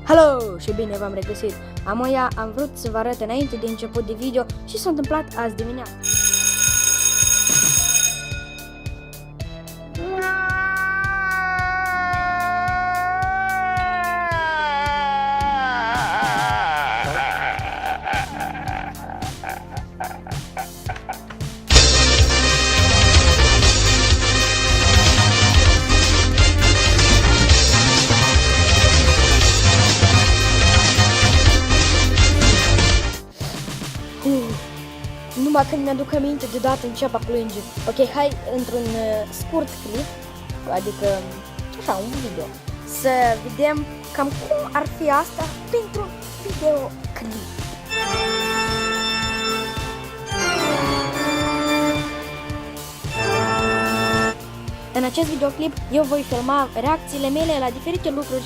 Hello și bine v-am regăsit! Am vrut să vă arăt înainte de început de video și s-a întâmplat azi dimineață. Numai când mi-aduc aminte deodată încep a plânge. Ok, hai într-un scurt clip, adică așa, un video, să vedem cam cum ar fi asta pentru videoclip. În acest videoclip eu voi filma reacțiile mele la diferite lucruri,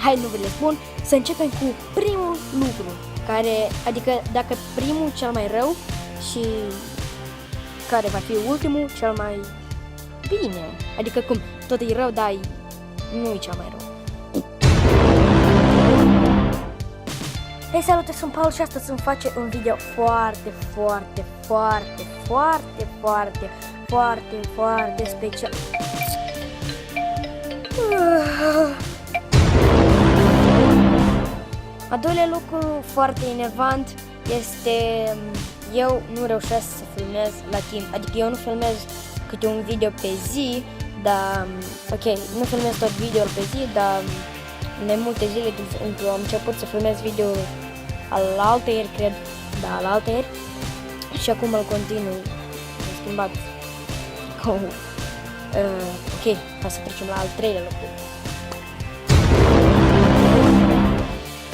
hai nu vi le spun, să începem cu primul lucru. Adică dacă primul cel mai rău și care va fi ultimul cel mai bine. Adică cum, tot e rău, dar nu e cel mai rău. Hei, salut, sunt Paul și astăzi îmi face un video foarte special. A doilea lucru foarte enervant este eu nu reușesc să filmez la timp, adică eu nu filmez câte un video pe zi, dar ok, nu filmez tot video pe zi, dar mai multe zile, de exemplu, am început să filmez video al altăieri, cred, da, al altăieri și acum îl continui, am schimbat. Ok, ca să trecem la al treilea lucru.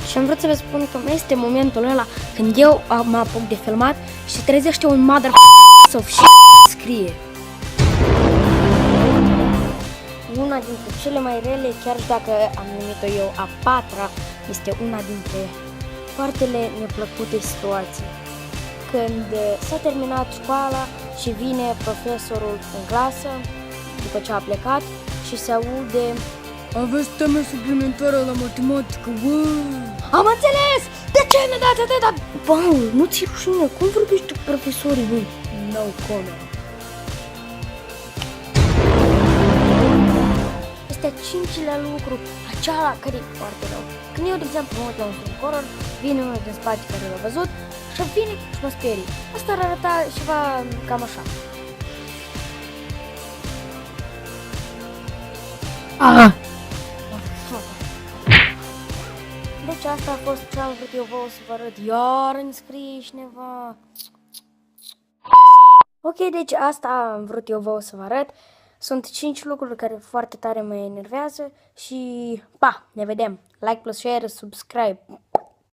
Și am vrut să vă spun că mai este momentul ăla când eu mă apuc de filmat și trezește un mother of scrie. Una dintre cele mai rele, chiar și dacă am numit-o eu a patra, este una dintre partele neplăcute situații. Când s-a terminat școala și vine profesorul în clasă, după ce a plecat, și se aude: aveți teme suplimentare la matematică, Am înțeles! De ce ne dați atâta? Paul, nu ți-e rușine? Cum vorbești cu profesorii, bă? No comment. Este a cincilea lucru, acela care e foarte rău. Când eu, de exemplu, mă uit la un film horror, vine unul din spate care l-a văzut și vine și mă sperie. Asta ar arăta ceva cam așa. Deci asta a fost ce am vrut eu vouă să vă arăt. Iar îmi scrie cineva. Ok, deci asta am vrut eu vouă să vă arăt. Sunt 5 lucruri care foarte tare mă enervează și pa, ne vedem. Like plus share, subscribe.